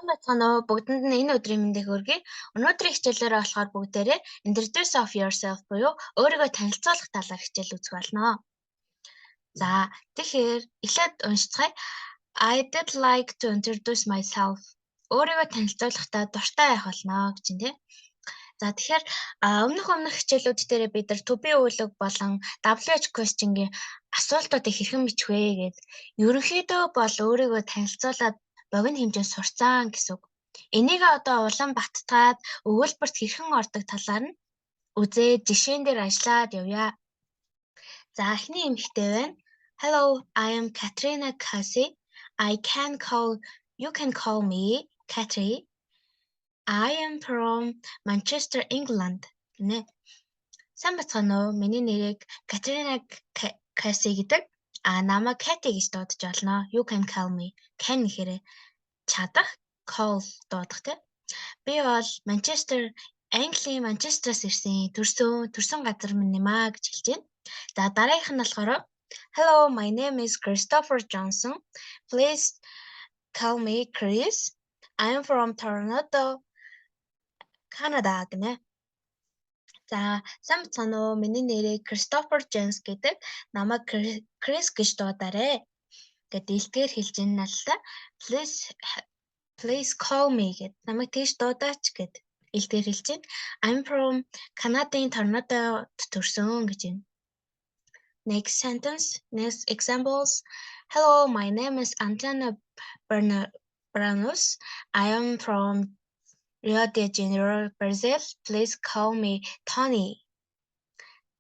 Бацгаана бүгдэнд нь энэ өдрийн мэндийг хүргэе. Өнөөдрийн хичээлээр болохоор бүгдээрээ introduce of yourself буюу өөрийгөө танилцуулах талаар хичээл үзэх болно. За тэгэхээр эхлээд уншицгаая. I did like to introduce myself. Өөрийгөө танилцуулахдаа дуртай байх болно гэж юм тий. За тэгэхээр өмнөх хичээлүүд дээр бид нар to be үглэг болон WH question-гийн асуултуудыг хэрхэн бичих вэ гэд ерөнхийдөө бол өөрийгөө танилцуулаад богино хэмжээнд сурцсан гэсэн үг. Энийг одоо улам баттгаад өгүүлбэрт хэрхэн ордог талаар нь үзээд жишээн дээр ажиллаад явъя. За эхний эмэгтэй байна. Hello, I am Katrina Kasi. You can call me Katri. I am from Manchester, England. Гэнэ. Сайн бацгаана уу? Миний нэрийг Katrina Kasi гэдэг. Намайг Kati гэж дуудаж болно. You can call me. Can гэхээр чадах, call дуудах тий. Би бол Английн Манчестерээс ирсэн төрсөн газар минь юм аа гэж хэлж байна. За дараагийнх нь болохоор Hello, my name is Christopher Johnson. Please call me Chris. I am from Toronto, Canada гэнэ. За сайн бацгаана уу? Миний нэрийг Christopher Jones гэдэг. Намайг Chris гэж дуудаарай. Гэт илтгэр хэлж ин наллаа. Please call me гэд намайг тийш дуудаач гэд илтгэр хэлж байна. I'm from Canada-ийн Toronto төрсөн гэж байна. Next examples. Hello, my name is Antonio Branos. I am from Rio de Janeiro, Brazil. Please call me Tony.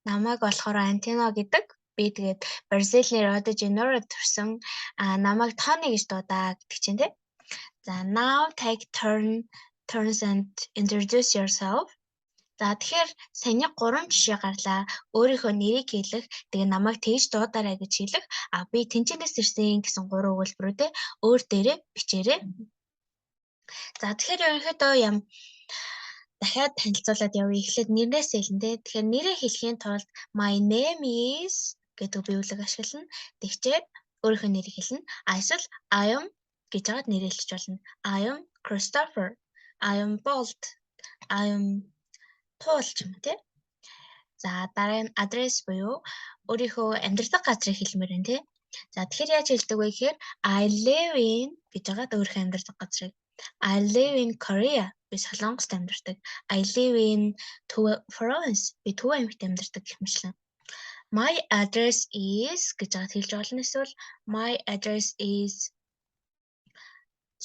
Намайг болохоор Антино гэдэг. Би тэгээд Бразилийн Rio de Janeiro төрсөн. Намайг Tony гэж дуудаа гэдэг чинь тий. За now take turns and introduce yourself. За тэгэхээр саяны 3 жишээ гарлаа. Өөрийнхөө нэрийг хэлэх, тэгээ намайг тэгж дуудаарай гэж хэлэх. Би тэнцэнээс ирсэн гэсэн 3 өгүүлбэрүүдээ өөр дээрээ бичээрэй. За тэгэхээр ерөнхийдөө дахиад танилцуулаад явъя. Эхлээд нэрнээс хэлнэ тэ. Тэгэхээр нэрээ хэлхийн тулд my name is гэдэг би үглэг ашиглана. Тэгчээд өөрийнхөө нэрийг хэлнэ. Эсвэл I am гэж хагаад нэрээ хэлж болно. I am Christopher. I am Bolt. I am туулч юм тий. За дараа нь адрес буюу өөрийнхөө амьдардаг газрыг хэлмээр байна тий. За тэгэхээр яаж хэлдэг вэ гэхээр I live in гэж хагаад өөрийнхөө амьдардаг газрыг I live in Korea. Би Солонгост амьдардаг. I live in Florence. Би Төв аймагт амьдардаг гэх мэтлэн. My address is гэж хагаад хэлж болно. Эсвэл my address is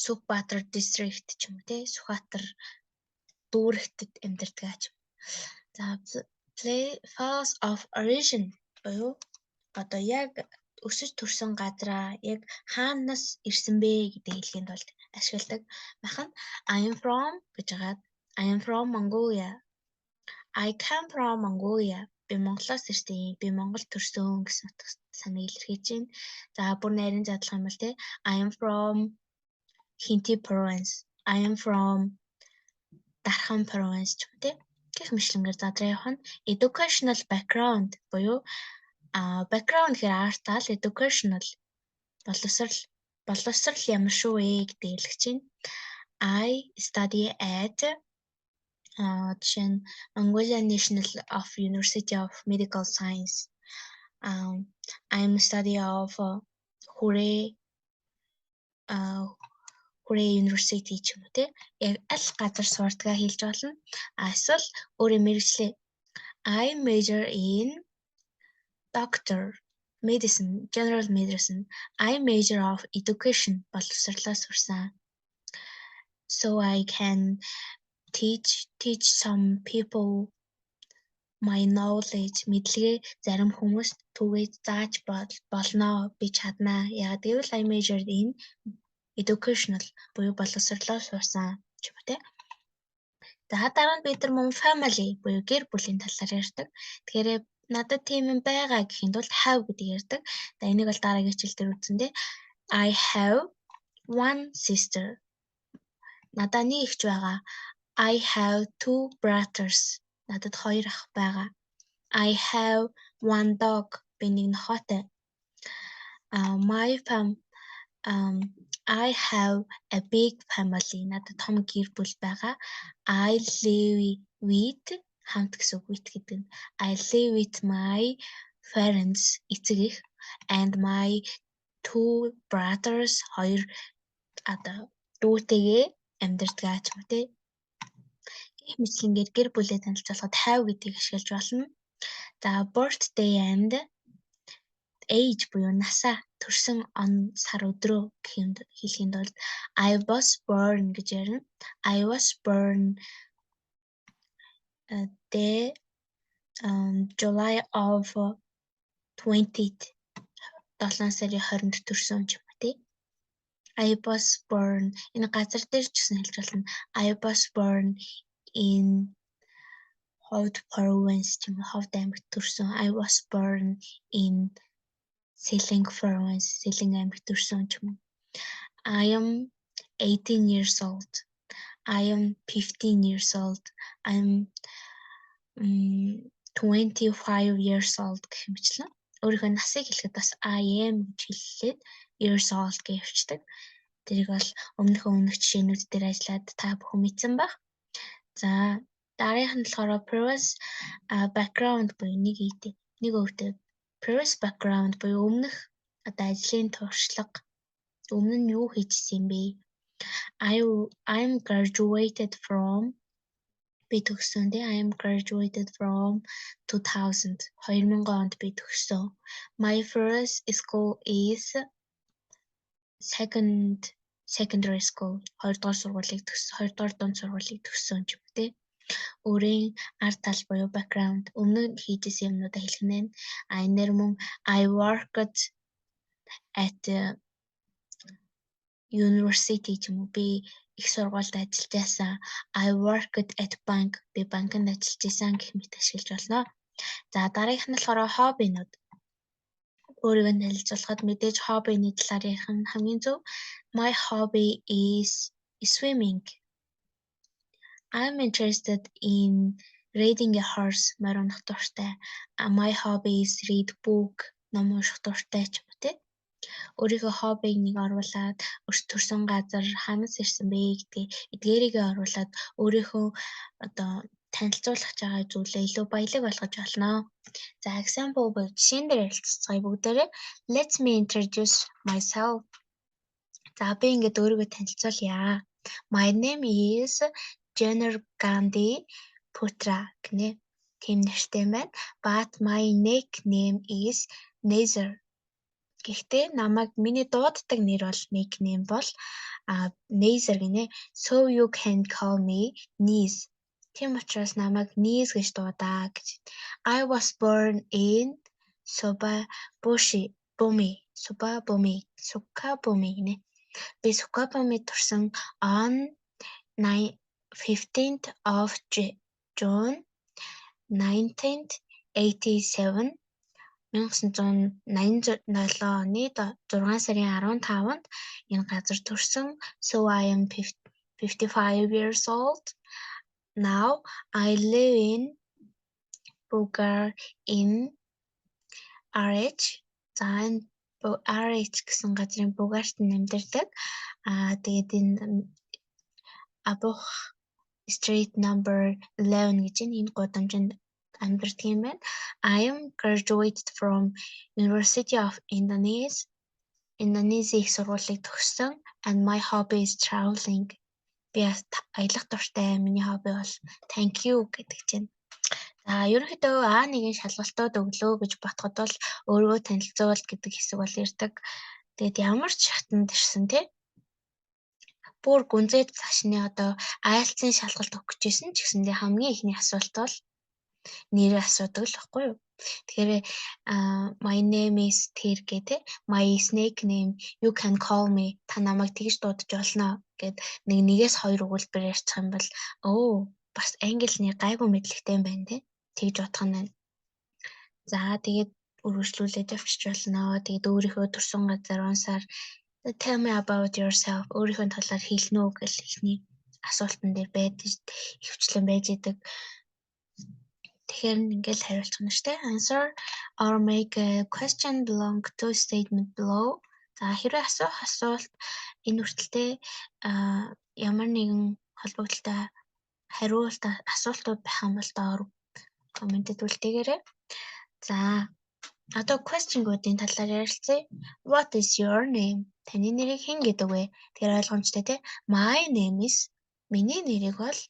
Сүхбаатар district ч юм уу тий. Сүхбаатар дүүрэгтэд амьдардаг ач. За place of origin буюу одоо яг өсөж төрсөн газраа яг хаанаас ирсэн бэ гэдэг хэлхийн тулд ашигладаг. Бахан I am from гэж хагаад I am from Mongolia. I come from Mongolia. Би Монголоос ирсэн. Би Монгол төрсөн гэсэн санааг илэрхийлж байна. За бүр нарийн задлах юм бол тий I am from Хинти province. I am from Дархан province ч юм тий. Гэх мэтлэнгээр задраа явах нь educational background буюу background гэхээр артал educational боловсрал ямар шүү вэ гэдэг хэлэх чинь I study at жишээ нь Mongolia National University of Medical Science. I'm study of Korea University ч юм уу тий. Яг аль газар сурдгаа хэлж болно. Эсвэл өөрийн мэргэжлээ I major in general medicine. I major of education боловсролоо сурсан. So I can teach some people my knowledge. Мэдлэгээ зарим хүмүүст түгээд зааж болно. Би чаднаа. Яг гэвэл I major in educational буюу боловсролоо сурсан ч юм уу тий. За дараа нь бид нар мөн family буюу гэр бүлийн талаар ярьдаг. Тэгэхээр надад тийм юм байгаа гэхийн тулд have гэдэг ярьдаг. За энийг бол дараагийн хичээл дээр үзэн тий. I have one sister. Надад нэг эгч байгаа. I have two brothers. Надад 2 ах байгаа. I have one dog. Би нэг нохойтой. I have a big family. Надад том гэр бүл байгаа. I live with хамт гэсэн үг with гэдэг нь. I live with my parents эцэг эх and my two brothers хоёр дүүтэйгээ амьдардаг ч юм уу тий. Гэх мэтлэнгээр гэр бүлээ танилцуулахад have гэдгийг ашиглаж болно. За birthday and age буюу насаа төрсөн он сар өдрөө хэлэхэд бол I was born гэж ярина. I was born July of 20th 7 сарын 20-нд төрсөн юм байна тий. I was born энэ газар дээр ч гэсэн хэлж болно. I was born in Ховд province ч юм уу Ховд аймагт төрсөн. I was born in Сэлэнг province Сэлэнг аймагт төрсөн ч юм уу. I am 18 years old. I am 15 years old. I'm 25 years old гэх мэтлэн өөрийнхөө насыг хэлэхэд бас I am гэж хэллээд years old гэж явчихдаг. Тэрийг бол өмнөх жишээнүүд дээр ажиллаад та бүхэн мэдсэн баг. За дараагийнх нь болохоор previous background буюу нэг өвдөө previous background буюу өмнөх ажлын туршлага өмнө нь юу хийжсэн бэ? I'm graduated from би төгссөн дээ. I am graduated from 2000 онд би төгссөн. My first school is secondary school. 2-р дунд сургуулийг төгссөн ч юм тий. Өөрийн ард тал буюу background өмнө хийжсэн юмнуудаа хэлэх нь. Нэр мөн I worked at university ч юм уу би их сургуульд ажиллаж байсан. I worked at bank би банкнд ажиллаж байсан гэх мэт ашиглаж болно. За дараагийнх нь болохоор хоббинууд. Өөрийгөө танилцуулахад мэдээж хоббины талаар ярих нь хамгийн зөв. My hobby is swimming. I'm interested in reading a horse. Марунах дуртай. My hobby is read book. Ном унших дуртай ч юм уу тий. Өөрийнхөө хоббиг нэг оруулаад төрсөн газар ханаас ирсэн бэ гэдгийг эдгээрийгээ оруулаад өөрийнхөө танилцуулах байгаа зүйлээ илүү баялаг болгож болно. За example буюу жишээн дээр ярилццгаая бүгдээрээ. Let me introduce myself. За би ингээд өөрийгөө танилцуулъя. My name is Jenner Gandhi Putra гэнэ. Тийм нэртэй байна. But my nickname is Nazer. Гэхдээ намайг миний дууддаг нэр бол nickname бол Nazer гинэ. So you can call me Niz. Тийм учраас намайг Niz гэж дуудаа гэж. I was born in Sukabumi гинэ. Би Sukabumi төрсөн on 15th of June 1987 1987 оны 6 сарын 15-нд энэ газар төрсөн. So I am 55 years old. Now I live in Bulgaria in RH. За энэ RH гэсэн газрын Бугарт амьдардаг. Тэгээд энэ Абух Street number 11 гэж энэ гудамжинд амьдардаг юм байна. I am graduated from University of Indonesia. Индонезийн их сургуулийг төгссөн. And my hobby is traveling. Би аялах дуртай. Миний хобби бол thank you гэдэг чинь. За ерөнхийдөө A1-ийн шалгалтууд өглөө гэж ботход бол өөрийгөө танилцуул гэдэг хэсэг бол ирдэг. Тэгээд ямар ч шатанд ирсэн тий. Бүр гүнзээд цаашны IELTS-ийн шалгалт өгөх гэжсэн ч гэсэндээ хамгийн ихний асуулт бол нэрээ асуудаг л баггүй юу. Тэгэхээр my name is тэр гэдэг my snake name you can call me та намайг тэгж дуудаж болно гэд нэгээс хоёр өгүүлбэр ярьчих юм бол бас англи гайгүй мэдлэгтэй юм байна тий. Тэгж бодох нь байна. За тэгээд үргэлжлүүлээд явчих болно. Тэгээд өөрийнхөө төрсөн газар унсаар tell me about yourself өөрийнхөө талаар хэлнэ үү гэл ихний асуултан дээр байдаг хөвчлэн байж идэг. Тэгэхээр ингээл хариулчих нь штэ. Answer or make a question belong to statement below. За хэрвээ асуулт энэ үртэлтэй ямар нэгэн холбогдолтой хариулт асуултууд байх юм бол доор комментэд үлдээгээрэй. За одоо question-уудын талаар ярилцъя. What is your name? Таны нэрийг хэн гэдэг вэ? Тэр ойлгомжтой тий. My name is миний нэрийг бол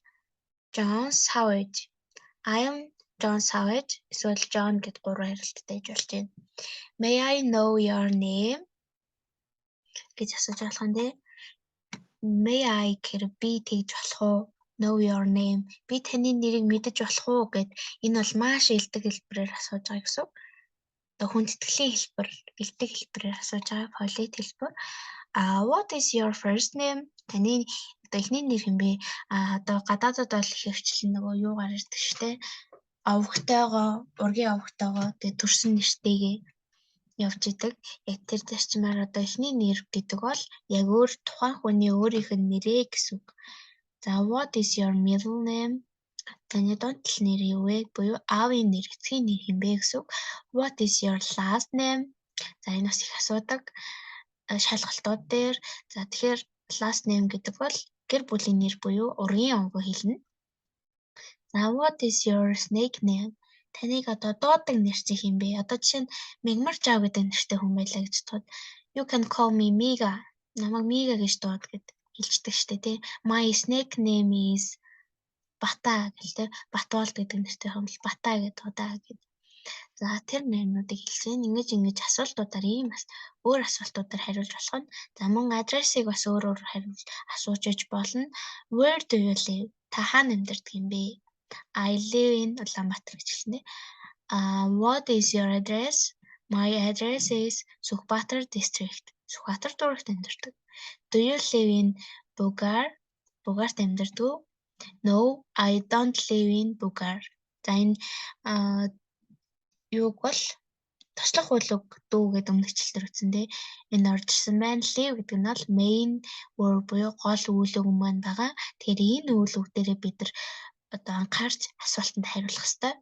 John Savage. I am John Savage. Эсвэл John гэд 3 харилцаатай болж байна. May I know your name? гэж асууж болох юм тий. May I гэхээр би тэгж болох уу? Know your name. Би таны нэрийг мэдэж болох уу гэд энэ бол маш элдэг хэлбэрээр асууж байгаа гэсэн. Одоо хүндэтгэлийн хэлбэр, элдэг хэлбэрээр асууж байгаа полит хэлбэр. What is your first name? Таны одоо эхний нэр хэм бэ? Одоо гадаадад бол их хвчлэн нөгөө юугаар ирдэг штэ. Овогтойгоо, ургийн овогтойгоо тэгээ төрсөн нэртэйгээ явж идэг. Яг тэр зарчмаар одоо эхний нэр гэдэг бол яг өөр тухайн хүний өөрийнх нь нэрээ гэсэн үг. За what is your middle name? Таны дунтал нэр юу вэ? Буюу аавын нэр, эцгийн нэр хэм бэ гэсэн үг. What is your last name? За энэ бас их асуудаг шалгалтууд дээр. За тэгэхээр last name гэдэг бол гэр бүлийн нэр буюу ургийн овгоо хэлнэ. За what is your snake name? Таныг одоо дуудаг нэр чинь хэм бэ? Одоо жишээ нь Мегмар Жав гэдэг нэртэй хүн байлаа гэж бодоход you can call me Miga. Намайг Miga гэж дууд гэд хэлждэг штэ тий. My snake name is Бата гэлтэй. Батвалд гэдэг нэртэй хүн бол Бата гэдэг удаа гэд. За тэр нэрнүүдийг хэлсэн. Ингэж асуултуудаар ийм бас өөр асуултуудаар хариулж болох нь. За мөн адресыг бас өөр хариулж асууж болно. Where do you live? Та хаана амьдардаг юм бэ? I live in Улаанбаатар гэж хэлсэн. What is your address? My address is Сүхбаатар district. Сүхбаатар дүүрэгт амьдардаг. Do you live in Бугаар? Бугаарт амьдардаг уу? No, I don't live in Бугаар. За энэ юуг бол туслах үйл үг дүү гэдэг өмнөгчлөлтөр үтсэн тий. Энэ орж ирсэн байна. Live гэдэг нь бол main word буюу гол үйл үг маань байгаа. Тэгэхээр энэ үйл үг дээрээ бид нар одоо анхаарч асуултанд хариулах хэрэгтэй.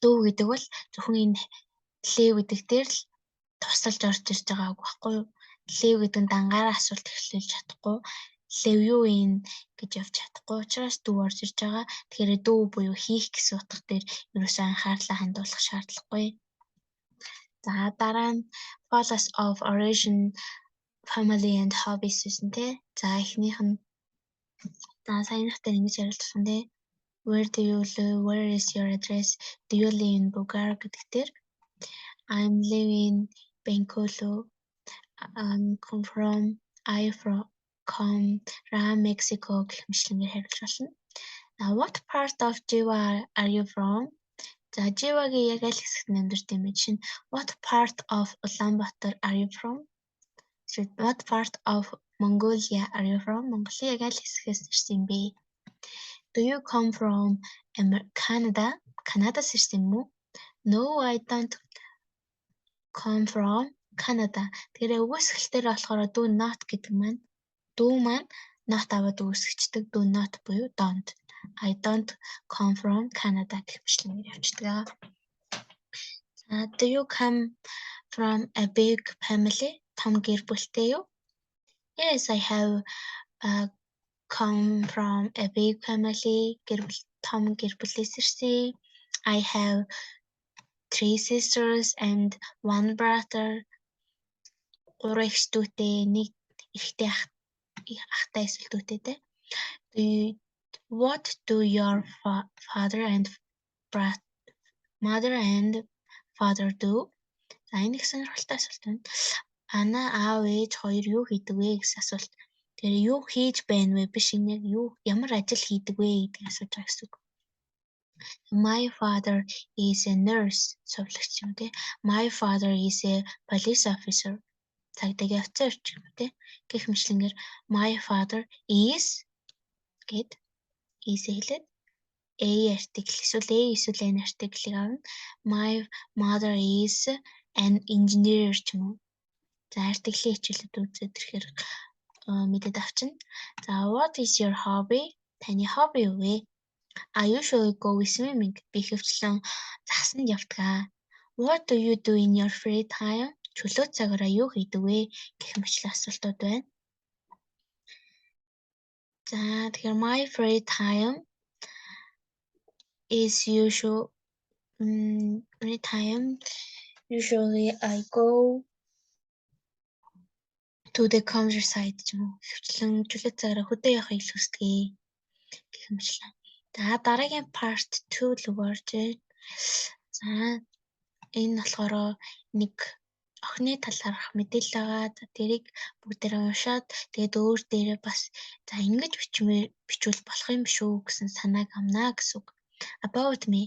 Дүү гэдэг бол зөвхөн энэ live гэдэг дээр л тусалж орж ирж байгаа үг байхгүй юу? Live гэдэг нь дангаараа асуулт эхлүүлж чадахгүй. Live юу энэ гэж явж чадахгүй. Учираас дүү орж ирж байгаа. Тэгэхээр дүү буюу хийх гэсэн утга дээр ерөөсөө анхаарлаа хандуулах шаардлагагүй. За дараа нь follows of origin, family and hobbies гэсэн тий. За эхнийх нь саяныхтай ингэж ярилцсан тий. Where do you live? Where is your address? Do you live in Bugar гэдэг дээр I'm living in Bengkulu. Come from Mexico гэх мэтлэнгээр хариулж болно. Now what part of Jiva are you from? За Jiva-гийн яг аль хэсэгт амьдарч юм бэ? Жишээ нь what part of Ulaanbaatar are you from? What part of Mongolia are you from? Монголын яг аль хэсгээс ирсэн юм бэ? Do you come from Canada? Канадаас ирсэн юм уу? No, I don't come from Canada. Тэгэхээр өгөөсгөлтөөр болохоор do not гэдэг маань do маань not аваад өгөөсгчдэг do not буюу don't. I don't come from Canada гэх мэтлэнгээр явчихдаг. Do you come from a big family? Том гэр бүлтэй юу? Yes, I have come from a big family. Том гэр бүлээс ирсэн. I have 3 sisters and 1 brother. 3 эгч дүүтэй, 1 эрэгтэй ахтай эсвэл дүүтэйтэй. What do your mother and father do? За энэ их сонирхолтой асуулт байна. Аав ээж хоёр юу хийдэг вэ гэсэн асуулт. Тэгэхээр юу хийж байна вэ биш энэ ямар ажил хийдэг вэ гэдгийг асууж байгаа гэсэн үг. My father is a nurse. Совлогч юм тий. My father is a police officer. Цагдаагийн офицер ч юм тий. Гэх мэтлэнгээр my father is гэд is хэлээд a article эсвэл n article-ийг авна. My mother is an engineer ч юм уу. За article-ийн хичээлүүд үзээд ирэхээр мэдээд авчна. За what is your hobby? Таны хобби юу вэ? I usually go swimming. Би хөвчлэн засанд явдаг. What do you do in your free time? Чөлөө цагаараа юу хийдэг вэ гэх мэт асуултууд байна. За тэгэхээр my free time is usually I go to the countryside ч юм уу. Хөвчлэн чөлөө цагаараа хөдөө явахыг л хүсдэг гэх юмчлаа. За дараагийн part 2 руу орж байна. За энэ болохоор нэг охины талаарх мэдээлэл байгаа. За тэрийг бүгдээрээ уншаад тэгээд өөр дээрээ бас за ингэж бичвэл болох юм шүү гэсэн санааг амнаа гэсэн үг. About me.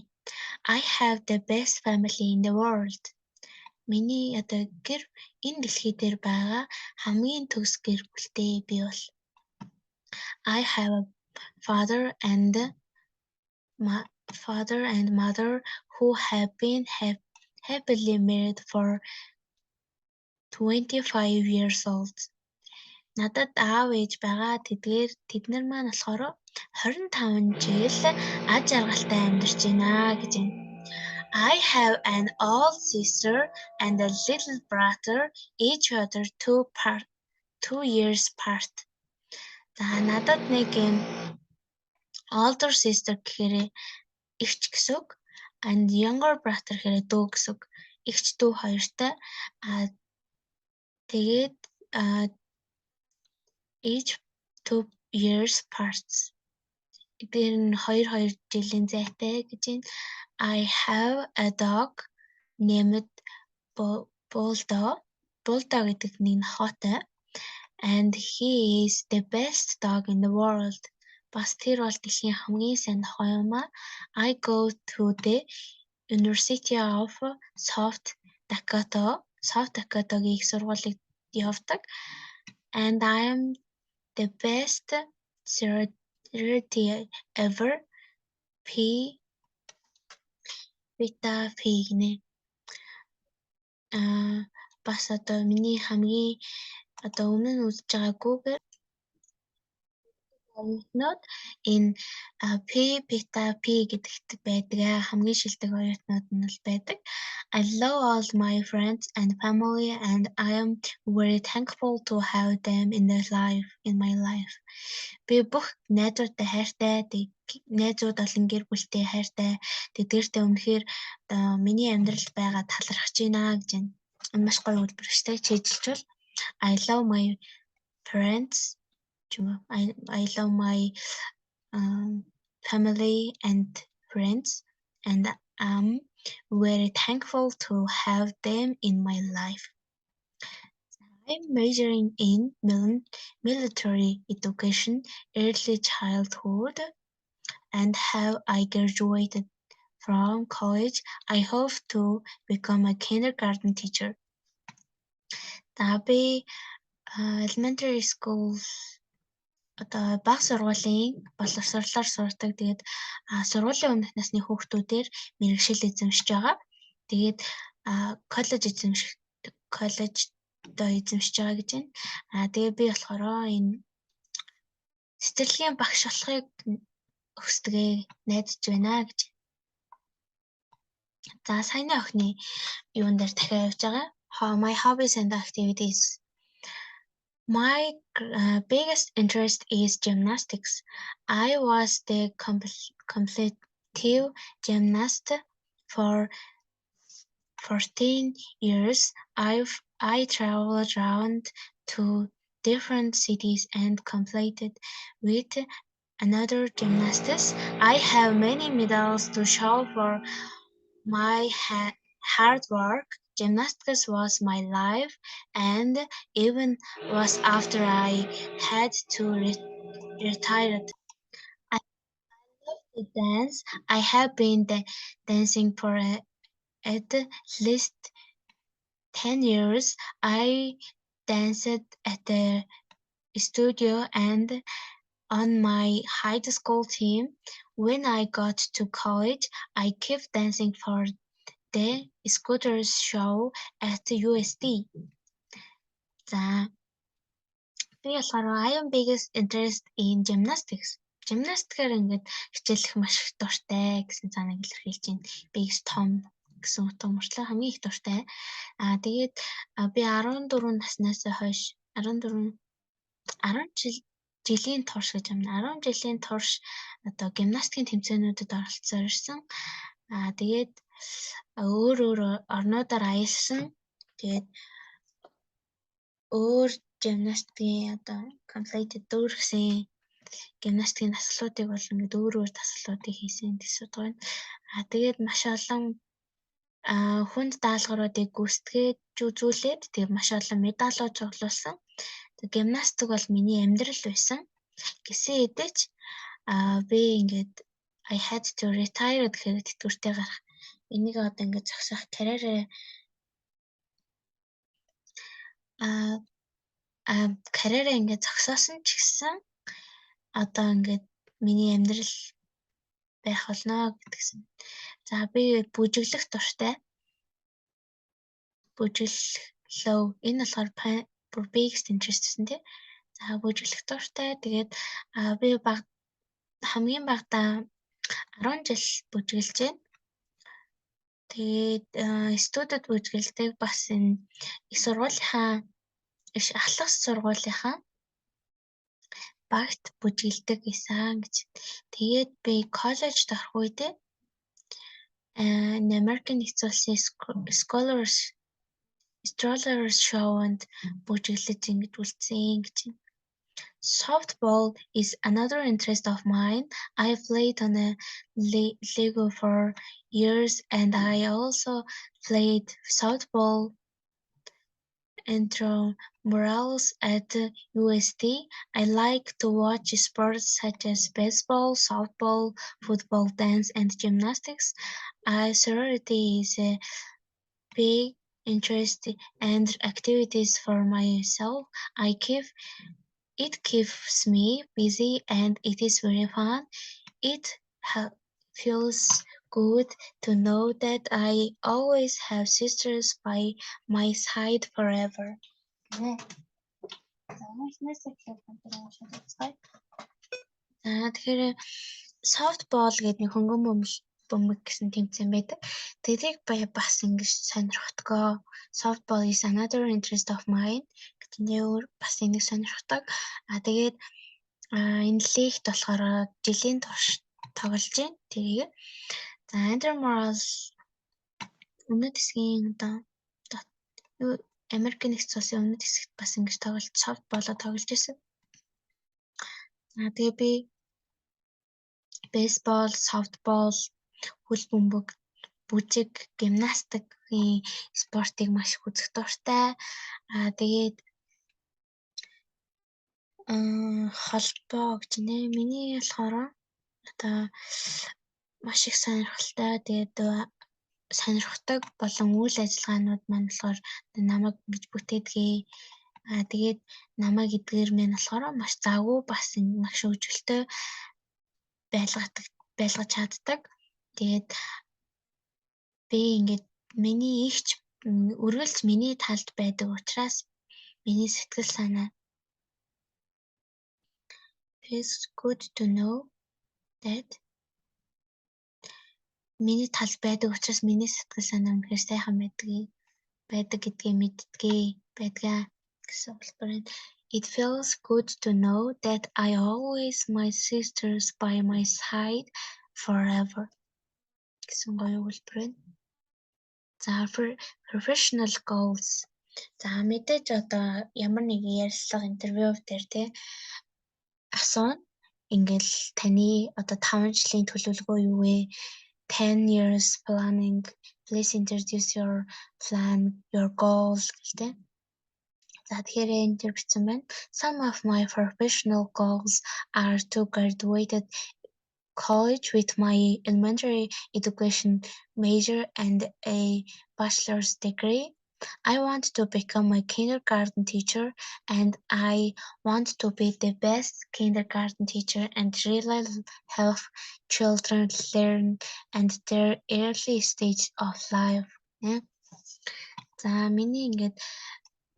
I have the best family in the world. Миний одоо гэр энэ дэлхий дээр байгаа хамгийн төгс гэр бүлтэй би бол. I have a father and mother who have been happily married for 25 years old. Надад аав ээж байгаа. Тэд нар маань болохоор 25 жил аж аргалтай амьдарч байна гэж байна. I have an old sister and a little brother, each other 2 years apart. За надад нэг юм older sister гэхээр эгч гэсэн үг, and younger brother гэхээр дүү гэсэн үг. Эгч дүү хоёртай. Тэгээд each 2 years apart. Тэр нь 2 жилийн зайтай гэж байна. I have a dog named Bulldog. Bulldog гэдэг нэг хоотой. And he is the best dog in the world. Бас тэр бол дэлхийн хамгийн сайн хоо юм аа. I go to the University of South Dakota-гийн их сургуулийг явдаг. And I am the best celebrity ever. P гинэ. Бас одоо миний хамгийн одоо өмнө нь үзэж байгаа Google оюутнууд энэ P гэдэгт байдаг хамгийн шилдэг оюутнууд нь бол байдаг. I love all my friends and family and I am very thankful to have them in my life. Би бүх найзуудтай хайртай, найзууд болон гэр бүлтэй хайртай. Тэдгээртэй үнэхээр миний амьдралд байгаа талархаж байна гэж байна. Энэ маш гоё хэлбэр шүү дээ. Чийжилчвэл I love my friends. I love my family and friends and I'm very thankful to have them in my life. I'm majoring in military education, early childhood, and have I graduated from college, I hope to become a kindergarten teacher. Би elementary school одоо бага сургуулийн боловсролоор сурдаг. Тэгээд сургуулийн өмнөх насны хүүхдүүдээр мэргэжил эзэмшиж байгаа. Тэгээд коллежд эзэмшиж байгаа гэж байна. Тэгээд би болохоор энэ цэцэрлэгийн багш болохыг хүсдэгэ найдаж байна гэж. За саяны охины юун дээр дахиад явж байгаа. My hobbies and activities. My biggest interest is gymnastics. I was the competitive gymnast for 14 years. I traveled around to different cities and competed with another gymnasts. I have many medals to show for my hard work. Gymnastics was my life, and even was after I had to retire. I love to dance. I have been dancing for at least 10 years. I danced at the studio and on my high school team. When I got to college, I kept dancing for the Scooters show at USD. За би болохоор I am biggest interest in gymnastics. Gymnastics-аар ингээд хичээлэх маш их дуртай гэсэн санааг илэрхийлж байна. Biggest том гэсэн утга мөртлөө хамгийн их дуртай. Тэгээд би 14 наснаас хойш 10 жил жилийн турш гэж байна. 10 жилийн турш одоо гимнастикийн тэмцээнүүдэд оролцсон ирсэн. Тэгээд өөр орнуудаар аялсан. Тэгээд өөр гимнастикийн одоо completed дүүргсэн гимнастикийн дасгалуудыг бол ингээд өөр дасгалуудыг хийсэн гэсэн байна. Тэгээд маш олон хүнд даалгавруудыг гүйцэтгээд үзүүлээд тэгээд маш олон медалууд цуглуулсан. Тэгээд гимнастик бол миний амьдрал байсан. Гэсэн хэдий ч би ингээд I had to retire гэхээр тэтгэвртэй гарах. Энийг одоо ингээд зогсоох карьерээ карьерээ ингээд зогсоосон ч гэсэн одоо ингээд миний амьдрал байх болно гэдгсэн. За би бүжиглэх дуртай. Бүжиглөө. Энэ болохоор бүр biggest interest гэсэн тий. За бүжиглэх дуртай. Тэгээд би хамгийн багадаа 10 жил бүжиглэж байна. Тэгээд студид бүжиглдэг бас энэ их сургуулийнхаа ахлах сургуулийнхаа багт бүжиглдэг гэсэн гэж. Тэгээд би коллежд орох үедээ American нэгдсэн улсын Scholars Show-нд бүжиглэж ингэж үлдсэн гэж. Softball is another interest of mine. I played on a Lego for years and I also played softball intramurals at USD. I like to watch sports such as baseball, softball, football, dance, and gymnastics. Sorority is a big interest and activities for myself. It keeps me busy and it is very fun. It feels good to know that I always have sisters by my side forever. Тэгэхээр softball гэдэг нэг хөнгөн бөмбөг гэсэн тэмцээн байдаг. Тэрийг бас ингэж сонирхдгоо. Softball is another interest of mine. Гэтэл бас энийг сонирхдаг. Тэгээд энэ лигт болохоор жилийн турш тоглож байна. Тэгээд за intramurals өмнөд хэсгийн одоо Америк нэгдсэн улсын өмнөд хэсэгт бас ингэж тоглож softball-о тоглож байсан. Тэгээ би baseball, softball, хөл бөмбөг, бүжиг, гимнастикийн спортыг маш их үзэх дуртай. Тэгээд холбоо гэж нэ миний болохоор одоо маш их сонирхолтой. Тэгээд сонирхдаг болон үйл ажиллагаанууд маань болохоор намайг ингэж бүтээдгээ. Тэгээд намайг эдгээр мэн болохоор маш завгүй бас маш хөвгөлтэй байлгаж чаддаг. Тэгээд би ингээд миний ихч үргэлж миний талд байдаг учраас миний сэтгэл санаа It's good to know that миний талд байдаг учраас миний сэтгэл санаа үнэхээр сайхан байдаг гэдгийг мэддгээ байдгаа гэсэн хэлбэр. It feels good to know that I always my sisters by my side forever. Гэсэн гоё хэлбэр. За professional goals. За мэдээж одоо ямар нэг ярилцлага интервью дээр тий асууна. Ингээл таны одоо 5 жилийн төлөвлөгөө юу вэ? 10 years planning. Please introduce your plan, your goals гэдэг. За тэгэхээр энэ төр бичсэн байна. Some of my professional goals are to graduate college with my elementary education major and a bachelor's degree. I want to become a kindergarten teacher and I want to be the best kindergarten teacher and really help children learn and their early stage of life. За миний ингээд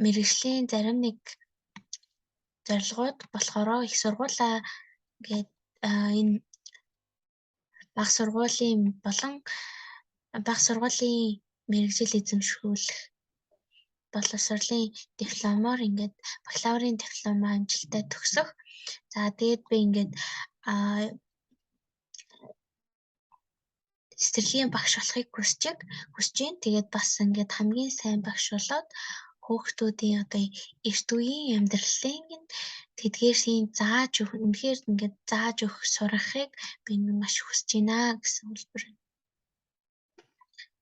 мэргэжлийн зарим нэг зорилгууд болохоор их сургуулаа гээд энэ бага сургуулийн мэргэжил эзэмшүүлэх боловсролын дипломоор ингээд бакалаврын диплом амжилттай төгсөх. За тэгээд би ингээд цэцэрлэгийн багш болохыг хүсэж байна. Тэгээд бас ингээд хамгийн сайн багш болоод хүүхдүүдийн одоо эрт үеийн амьдралын тэдгээрийн үнэхээр ингээд зааж өгөх сургахыг би маш хүсэж байна гэсэн хэлбэр.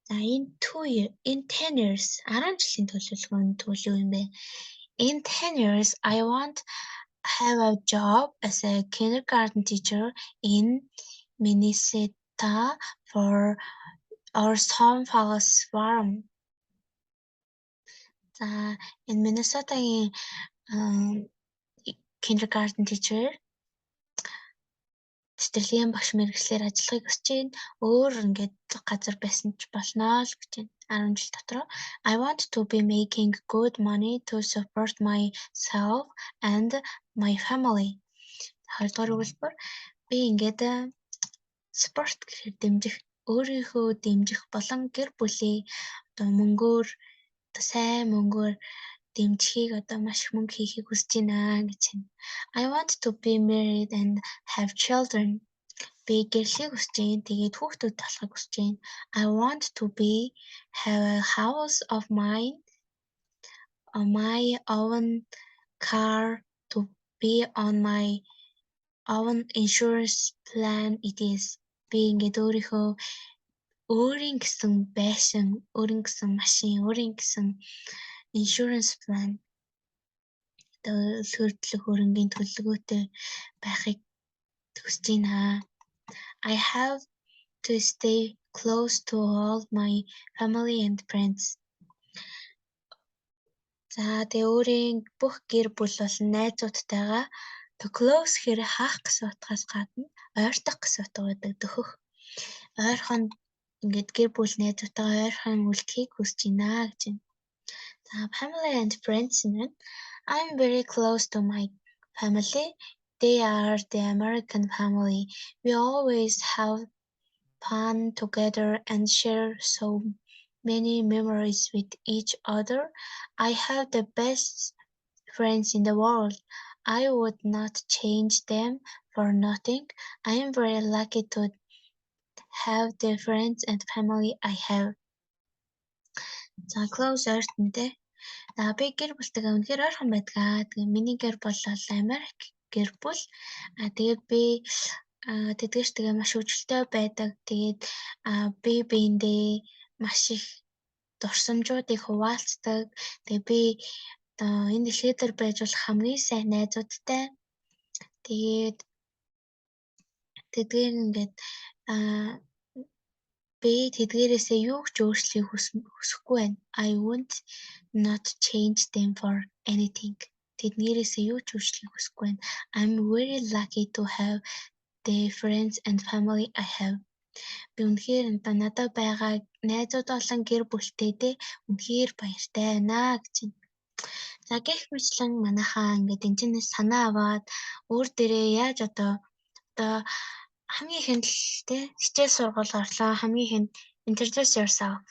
За in 10 years 10 жилийн төлөвлөгөөнд юу юм бэ? In 10 years I want have a job as a kindergarten teacher in Minnesota for our Tom Falls Farm. За энэ Minnesota-гийн kindergarten teacher цэцэрлэгийн багш мэргэжлэр ажиллахыг хүсэж байна. Өөр ингээд газар байсан ч болно л гэж байна. 10 жил дотор. I want to be making good money to support myself and my family. Хоёрдугаар өгүүлбэр би ингээд спорт гэхээр дэмжих, өөрийнхөө дэмжих болон гэр бүлээ одоо мөнгөөр сайн мөнгөөр дэмжихийг одоо маш их мөнгө хийхийг хүсэж байна гэж байна. I want to be married and have children. Би гэрлэхийг хүсэж байна. Тэгээд хүүхдүүд талахыг хүсэж байна. I want to have a house of mine, my own car, to be on my own insurance plan. It is. Би ингээд өөрийн гэсэн байшин, өөрийн гэсэн машин, өөрийн гэсэн insurance plan төлөвлөх хөрөнгийн төлөвлөгөөтэй байхыг хүсэж байна. I have to stay close to all my family and friends. За тэгээ өөрийн бүх гэр бүл болон найзуудтайгаа close гэхээр хаах гэсэн утгаас гадна ойртох гэсэн утга байдаг дөхөх. Ойрхон ингээд гэр бүл найзуудтайгаа ойрхон үлдэхийг хүсэж байна гэж байна. За family and friends нь I'm very close to my family. They are the American family. We always have fun together and share so many memories with each other. I have the best friends in the world. I would not change them for nothing. I am very lucky to have the friends and family I have. За close ойртонтэй. За би гэр бүлтэйгээ үнэхээр ойрхон байдаг. Тэгээ миний гэр бол Америк гэр бүл. Тэгээд би тэдгээртэйгээ маш хөвгөлтэй байдаг. Тэгээд би биендээ маш их дурсамжуудыг хуваалцдаг. Тэгээ би энэ дэлхий дээр байж болох хамгийн сайн найзуудтай. Тэгээд тэдгээр ингээд би тэдгээрээсээ юу ч өөрчлөхийг хүсэхгүй байна. I won't not change them for anything. Тэднэрээсээ юу ч өөрчлөхийг хүсэхгүй байна. I'm very lucky to have the friends and family I have. Би үнэхээр надад байгаа найзууд болон гэр бүлтэйдээ үнэхээр баяртай байна гэж байна. За гэх мэтлэн манайхаа ингээд энэ санаа аваад өөр дээрээ яаж одоо хамгийн ихэнд хичээл сургууль орлоо, хамгийн ихэнд introduce yourself.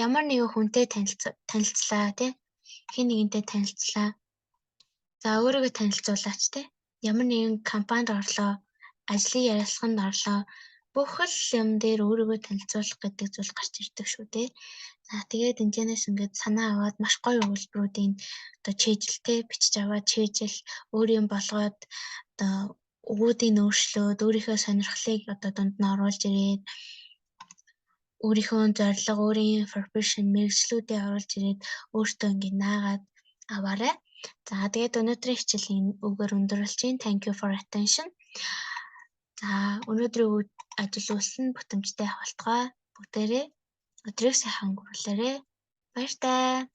Ямар нэгэн хүнтэй танилцлаа тий. Хэн нэгэнтэй танилцлаа. За өөрийгөө танилцуулаач тий. Ямар нэгэн компанид орлоо, ажлын ярилцлаганд орлоо. Бүх л юм дээр өөрийгөө танилцуулах гэдэг зүйл гарч ирдэг шүү дээ. За тэгээд энэчнээс ингээд санаа аваад маш гоё өгүүлбэрүүдийн одоо чийжилтэй бичиж аваад чийжил өөрийн болгоод одоо өгүүдийн өөрчлөөд өөрийнхөө сонирхлыг одоо дунд нь оруулж ирээд өөрийнхөө зорилго, өөрийн profession мэргэжлүүдээ оруулж ирээд өөртөө ингээд наагаад аваарай. За тэгээд өнөөдрийн хичээлийн үгээр өндөрлөж чинь thank you for attention. За өнөөдрийн ажил үйлс нь бүтэмжтэй хавтгай бүгдээрээ өдрийг сайхан өнгөрүүлээрэй. Баяртай.